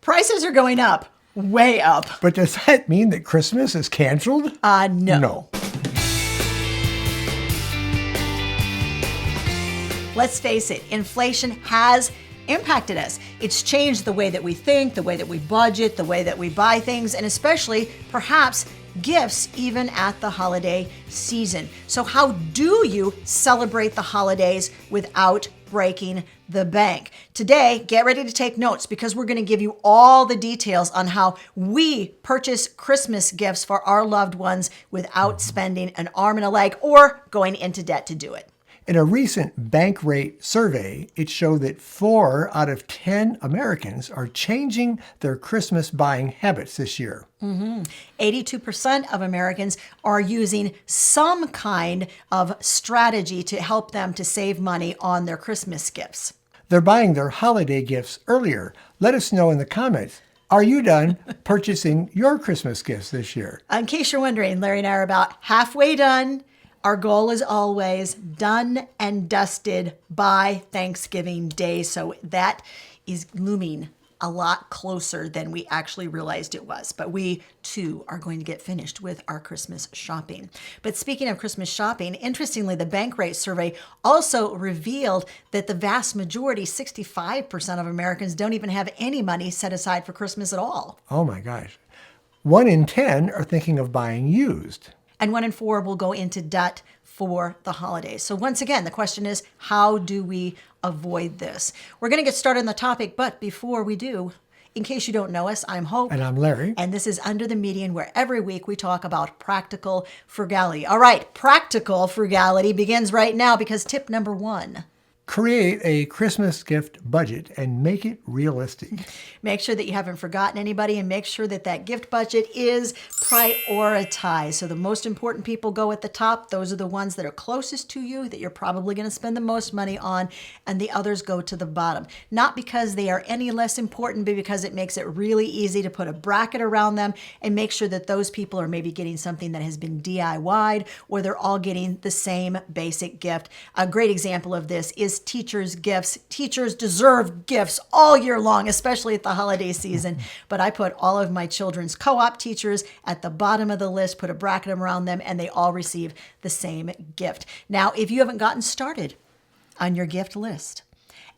Prices are going up, way up. But does that mean that Christmas is canceled? No. No. Let's face it, inflation has impacted us. It's changed the way that we think, the way that we budget, the way that we buy things, and especially perhaps gifts even at the holiday season. So how do you celebrate the holidays without breaking the bank? Today, get ready to take notes because we're going to give you all the details on how we purchase Christmas gifts for our loved ones without spending an arm and a leg or going into debt to do it. In a recent Bankrate survey, it showed that 4 out of 10 Americans are changing their Christmas buying habits this year. 82% of Americans are using some kind of strategy to help them to save money on their Christmas gifts. They're buying their holiday gifts earlier. Let us know in the comments. Are you done purchasing your Christmas gifts this year? In case you're wondering, Larry and I are about halfway done. Our goal is always done and dusted by Thanksgiving Day. So that is looming a lot closer than we actually realized it was. But we, too, are going to get finished with our Christmas shopping. But speaking of Christmas shopping, interestingly, the Bankrate survey also revealed that the vast majority, 65% of Americans, don't even have any money set aside for Christmas at all. Oh my gosh. 1 in 10 are thinking of buying used. And 1 in 4 will go into debt for the holidays. So once again, the question is, how do we avoid this? We're going to get started on the topic, but before we do, in case you don't know us, I'm Hope. And I'm Larry. And this is Under the Median, where every week we talk about practical frugality. All right, practical frugality begins right now because tip number 1. Create a Christmas gift budget and make it realistic. Make sure that you haven't forgotten anybody and make sure that that gift budget is prioritized. So the most important people go at the top. Those are the ones that are closest to you that you're probably going to spend the most money on, and the others go to the bottom. Not because they are any less important, but because it makes it really easy to put a bracket around them and make sure that those people are maybe getting something that has been DIY'd or they're all getting the same basic gift. A great example of this is teachers' gifts. Teachers deserve gifts all year long, especially at the holiday season. But I put all of my children's co-op teachers at the bottom of the list, put a bracket around them, and they all receive the same gift. Now, if you haven't gotten started on your gift list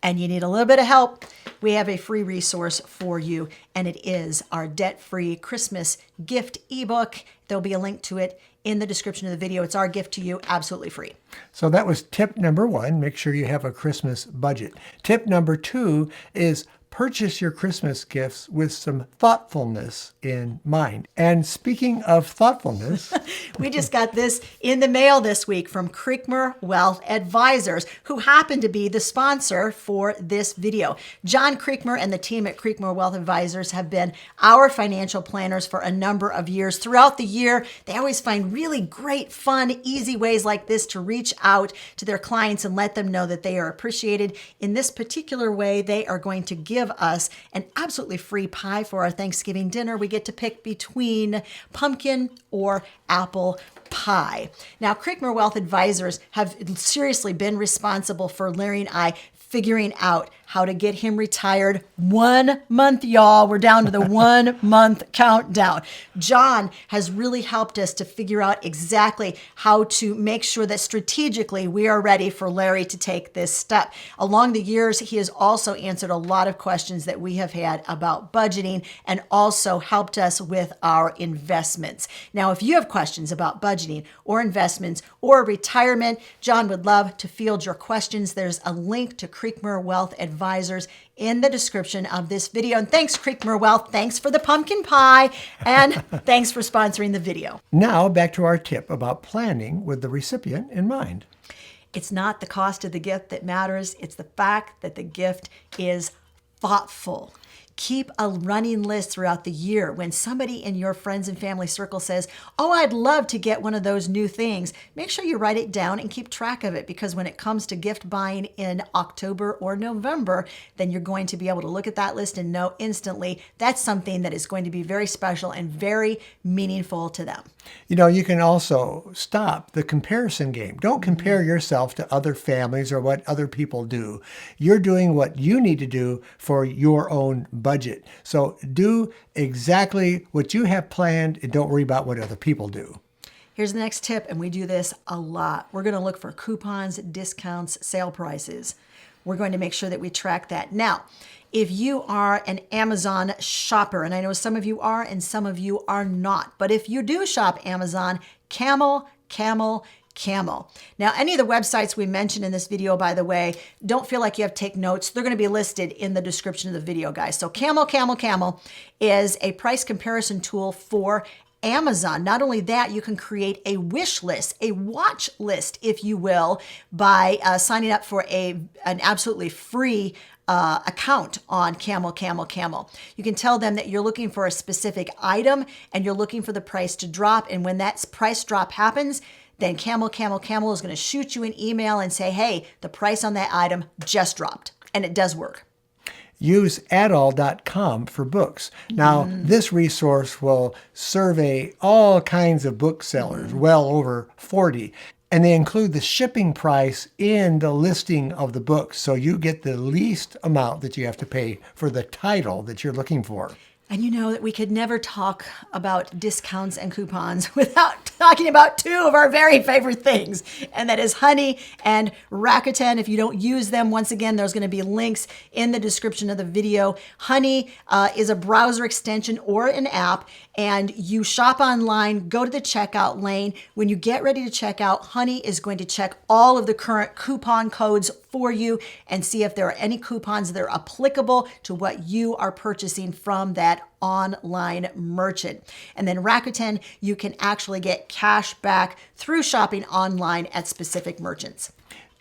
and you need a little bit of help, we have a free resource for you, and it is our debt-free Christmas gift ebook. There'll be a link to it in the description of the video. It's our gift to you, absolutely free. So that was tip number 1. Make sure you have a Christmas budget. Tip number 2 is purchase your Christmas gifts with some thoughtfulness in mind. And speaking of thoughtfulness, we just got this in the mail this week from Creekmore Wealth Advisors, who happen to be the sponsor for this video. John Creekmore and the team at Creekmore Wealth Advisors have been our financial planners for a number of years. Throughout the year, they always find really great, fun, easy ways like this to reach out to their clients and let them know that they are appreciated. In this particular way, they are going to give us an absolutely free pie for our Thanksgiving dinner. We get to pick between pumpkin or apple pie. Now, Creekmore Wealth Advisors have seriously been responsible for Larry and I figuring out how to get him retired 1 month, y'all. We're down to the 1 month countdown. John has really helped us to figure out exactly how to make sure that strategically we are ready for Larry to take this step. Along the years, he has also answered a lot of questions that we have had about budgeting and also helped us with our investments. Now, if you have questions about budgeting or investments or retirement, John would love to field your questions. There's a link to Creekmore Wealth Advisors in the description of this video. And thanks, Creekmore Wealth. Thanks for the pumpkin pie. And thanks for sponsoring the video. Now back to our tip about planning with the recipient in mind. It's not the cost of the gift that matters. It's the fact that the gift is thoughtful. Keep a running list throughout the year. When somebody in your friends and family circle says, "Oh, I'd love to get one of those new things," make sure you write it down and keep track of it, because when it comes to gift buying in October or November, then you're going to be able to look at that list and know instantly that's something that is going to be very special and very meaningful to them. You know, you can also stop the comparison game. Don't compare yourself to other families or what other people do. You're doing what you need to do for your own budget. So do exactly what you have planned and don't worry about what other people do. Here's the next tip, and we do this a lot. We're going to look for coupons, discounts, sale prices. We're going to make sure that we track that. Now, if you are an Amazon shopper, and I know some of you are and some of you are not, but if you do shop Amazon, camel, camel, camel. Now, any of the websites we mentioned in this video, by the way, don't feel like you have to take notes. They're going to be listed in the description of the video, guys. So camel, camel, camel is a price comparison tool for Amazon. Not only that, you can create a wish list, a watch list, if you will, by signing up for an absolutely free account on Camel, Camel, Camel. You can tell them that you're looking for a specific item and you're looking for the price to drop. And when that price drop happens, then Camel, Camel, Camel is going to shoot you an email and say, hey, the price on that item just dropped. And it does work. Use adall.com for books. Now, this resource will survey all kinds of booksellers, well over 40, and they include the shipping price in the listing of the book, so you get the least amount that you have to pay for the title that you're looking for. And you know that we could never talk about discounts and coupons without talking about two of our very favorite things, and that is Honey and Rakuten. If you don't use them, once again, there's going to be links in the description of the video. Honey is a browser extension or an app, and you shop online, go to the checkout lane. When you get ready to check out, Honey is going to check all of the current coupon codes for you and see if there are any coupons that are applicable to what you are purchasing from that online merchant. And then Rakuten, you can actually get cash back through shopping online at specific merchants.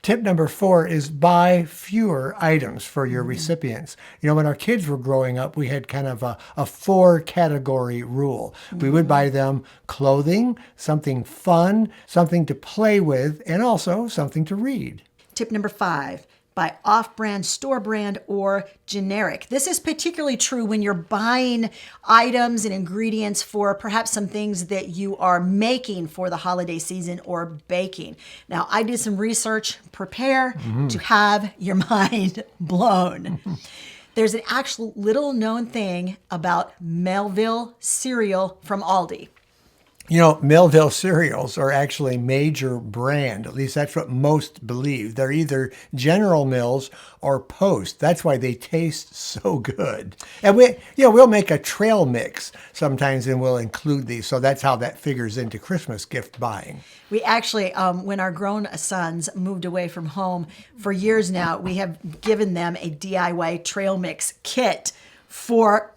Tip number 4 is buy fewer items for your recipients. You know, when our kids were growing up, we had kind of a 4-category rule. We would buy them clothing, something fun, something to play with, and also something to read. Tip number 5, buy off-brand, store brand, or generic. This is particularly true when you're buying items and ingredients for perhaps some things that you are making for the holiday season or baking. Now, I did some research. Prepare to have your mind blown. There's an actual little known thing about Melville cereal from Aldi. You know, Melville cereals are actually major brand. At least that's what most believe. They're either General Mills or Post. That's why they taste so good. And we'll make a trail mix sometimes and we'll include these. So that's how that figures into Christmas gift buying. We actually, when our grown sons moved away from home for years now, we have given them a DIY trail mix kit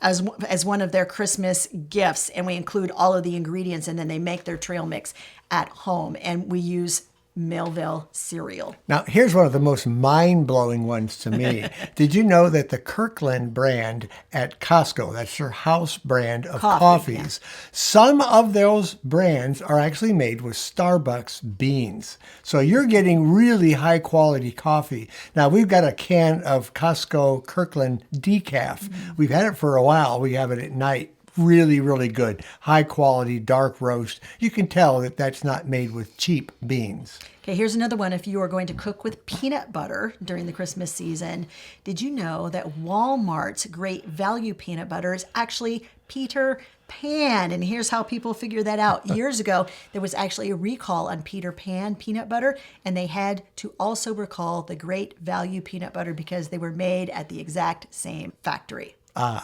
as one of their Christmas gifts, and we include all of the ingredients, and then they make their trail mix at home, and we use Melville cereal. Now, here's one of the most mind-blowing ones to me. Did you know that the Kirkland brand at Costco, that's their house brand of coffees, some of those brands are actually made with Starbucks beans. So you're getting really high-quality coffee. Now, we've got a can of Costco Kirkland decaf. We've had it for a while. We have it at night. Really, really good. High quality, dark roast. You can tell that that's not made with cheap beans. Okay, here's another one. If you are going to cook with peanut butter during the Christmas season, did you know that Walmart's Great Value peanut butter is actually Peter Pan? And here's how people figure that out. Years ago, there was actually a recall on Peter Pan peanut butter, and they had to also recall the Great Value peanut butter because they were made at the exact same factory.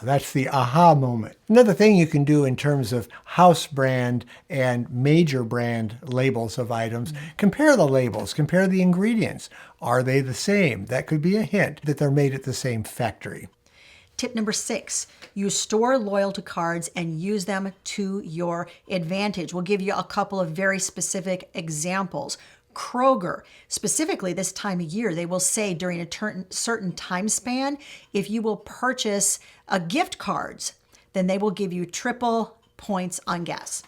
That's the aha moment. Another thing you can do in terms of house brand and major brand labels of items, compare the labels, compare the ingredients. Are they the same? That could be a hint that they're made at the same factory. Tip number 6, use store loyalty cards and use them to your advantage. We'll give you a couple of very specific examples. Kroger, specifically this time of year, they will say during a certain time span, if you will purchase gift cards, then they will give you triple points on gas.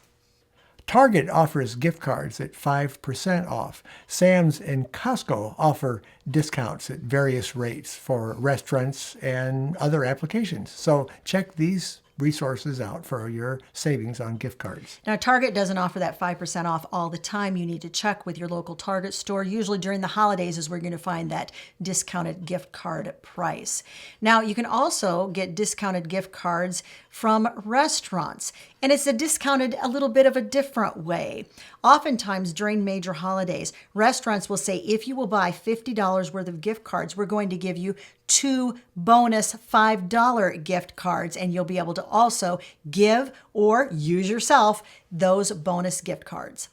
Target offers gift cards at 5% off. Sam's and Costco offer discounts at various rates for restaurants and other applications. So check these resources out for your savings on gift cards. Now, Target doesn't offer that 5% off all the time. You need to check with your local Target store. Usually during the holidays is where you're going to find that discounted gift card price. Now, you can also get discounted gift cards from restaurants, and it's discounted a little bit of a different way. Oftentimes during major holidays, restaurants will say, if you will buy $50 worth of gift cards, we're going to give you 2 bonus $5 gift cards, and you'll be able to also give or use yourself those bonus gift cards.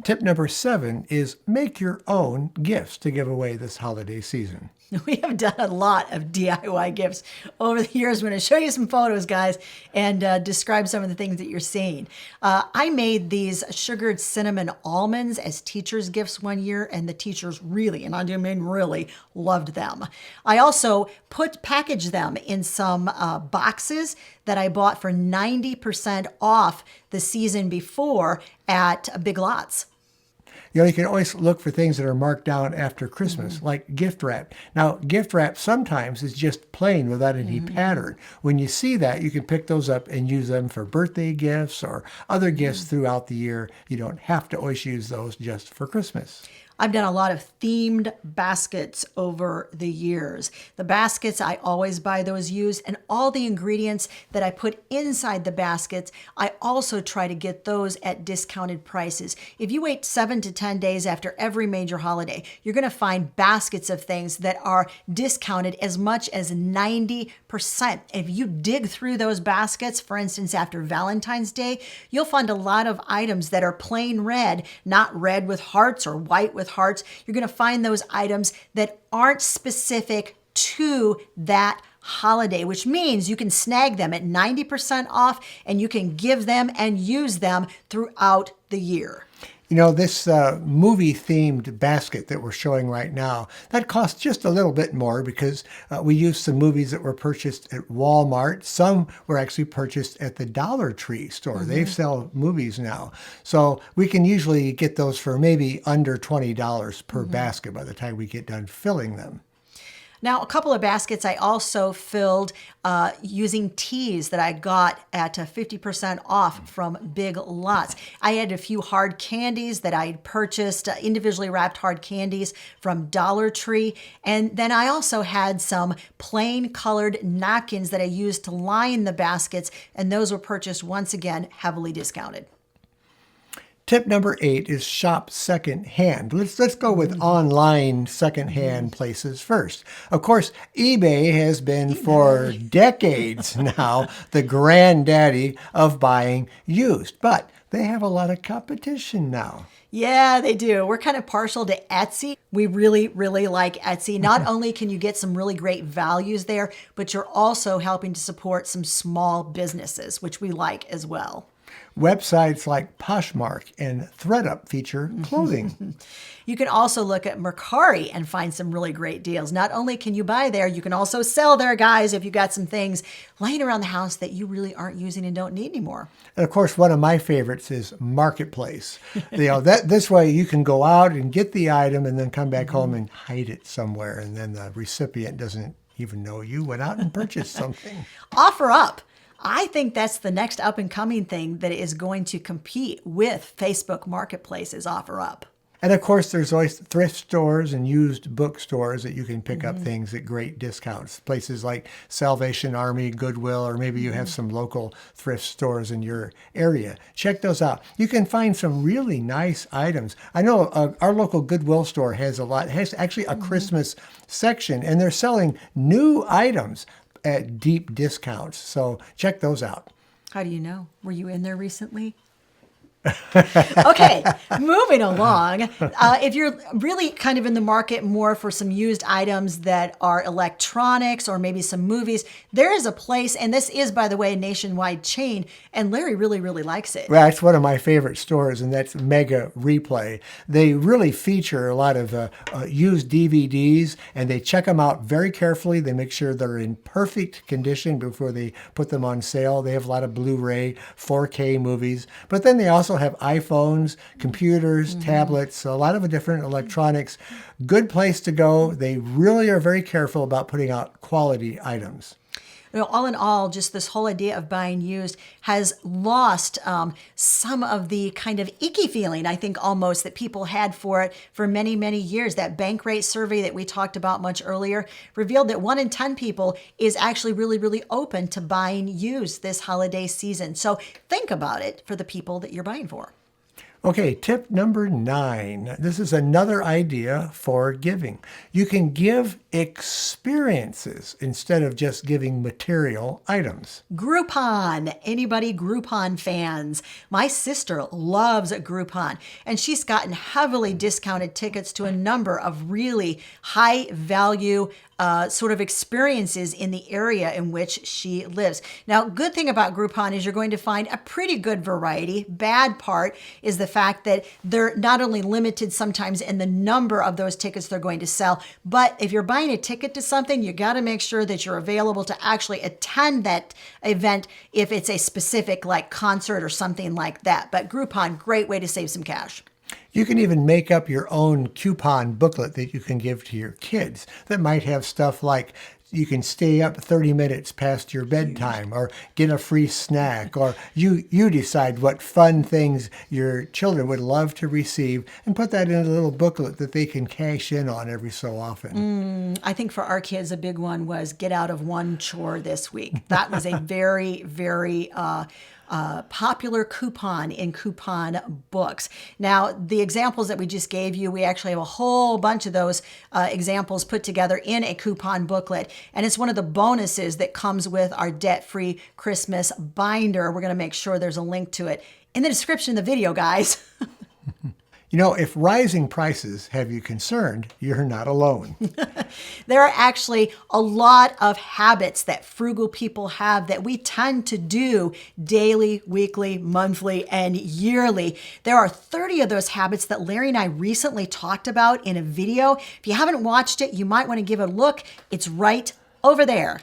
Tip number 7 is make your own gifts to give away this holiday season. We have done a lot of DIY gifts over the years. I'm going to show you some photos, guys, and describe some of the things that you're seeing. I made these sugared cinnamon almonds as teachers' gifts one year, and the teachers really, and I do mean really, loved them. I also packaged them in some boxes that I bought for 90% off the season before at Big Lots. You can always look for things that are marked down after Christmas, like gift wrap. Now, gift wrap sometimes is just plain without any pattern. When you see that, you can pick those up and use them for birthday gifts or other gifts throughout the year. You don't have to always use those just for Christmas. I've done a lot of themed baskets over the years. The baskets, I always buy those used, and all the ingredients that I put inside the baskets, I also try to get those at discounted prices. If you wait 7 to 10 days after every major holiday, you're going to find baskets of things that are discounted as much as 90%. If you dig through those baskets, for instance, after Valentine's Day, you'll find a lot of items that are plain red, not red with hearts or white with hearts. You're going to find those items that aren't specific to that holiday, which means you can snag them at 90% off and you can give them and use them throughout the year. This movie-themed basket that we're showing right now, that costs just a little bit more because we used some movies that were purchased at Walmart. Some were actually purchased at the Dollar Tree store. They sell movies now. So we can usually get those for maybe under $20 per basket by the time we get done filling them. Now, a couple of baskets I also filled using teas that I got at 50% off from Big Lots. I had a few hard candies that I purchased, individually wrapped hard candies from Dollar Tree. And then I also had some plain colored napkins that I used to line the baskets, and those were purchased once again heavily discounted. Tip number 8 is shop secondhand. Let's go with online secondhand places first. Of course, eBay has been for decades now the granddaddy of buying used, but they have a lot of competition now. Yeah, they do. We're kind of partial to Etsy. We really, really like Etsy. Not only can you get some really great values there, but you're also helping to support some small businesses, which we like as well. Websites like Poshmark and ThredUp feature clothing. You can also look at Mercari and find some really great deals. Not only can you buy there, you can also sell there, guys, if you got some things laying around the house that you really aren't using and don't need anymore. And of course, one of my favorites is Marketplace. This way you can go out and get the item and then come back home and hide it somewhere, and then the recipient doesn't even know you went out and purchased something. Offer up. I think that's the next up and coming thing that is going to compete with Facebook Marketplace is Offer Up. And of course, there's always thrift stores and used bookstores that you can pick up things at great discounts. Places like Salvation Army, Goodwill, or maybe you have some local thrift stores in your area. Check those out. You can find some really nice items. I know our local Goodwill store has actually a Christmas section, and they're selling new items at deep discounts. So check those out. How do you know? Were you in there recently? Okay, moving along. If you're really kind of in the market more for some used items that are electronics or maybe some movies, there is a place, and this is, by the way, a nationwide chain, and Larry really, really likes it. Well, it's one of my favorite stores, and that's Mega Replay. They really feature a lot of used DVDs, and they check them out very carefully. They make sure they're in perfect condition before they put them on sale. They have a lot of Blu-ray, 4K movies, but then they also have iPhones, computers, tablets, a lot of different electronics. Good place to go. They really are very careful about putting out quality items. All in all, just this whole idea of buying used has lost some of the kind of icky feeling, I think, almost that people had for it for many, many years. That Bankrate survey that we talked about much earlier revealed that 1 in 10 people is actually really, really open to buying used this holiday season. So think about it for the people that you're buying for. Okay, tip number 9. This is another idea for giving. You can give experiences instead of just giving material items. Groupon. Anybody Groupon fans? My sister loves Groupon, and she's gotten heavily discounted tickets to a number of really high value sort of experiences in the area in which she lives. Now, good thing about Groupon is you're going to find a pretty good variety. Bad part is the fact that they're not only limited sometimes in the number of those tickets they're going to sell, but if you're buying a ticket to something, you got to make sure that you're available to actually attend that event if it's a specific like concert or something like that. But Groupon, great way to save some cash. You can even make up your own coupon booklet that you can give to your kids that might have stuff like you can stay up 30 minutes past your bedtime or get a free snack, or you decide what fun things your children would love to receive and put that in a little booklet that they can cash in on every so often. I think for our kids, a big one was get out of one chore this week. That was a very, very popular coupon in coupon books. Now, the examples that we just gave you, we actually have a whole bunch of those examples put together in a coupon booklet. And it's one of the bonuses that comes with our debt-free Christmas binder. We're going to make sure there's a link to it in the description of the video, guys. You know, if rising prices have you concerned, you're not alone. There are actually a lot of habits that frugal people have that we tend to do daily, weekly, monthly, and yearly. There are 30 of those habits that Larry and I recently talked about in a video. If you haven't watched it, you might want to give it a look. It's right over there.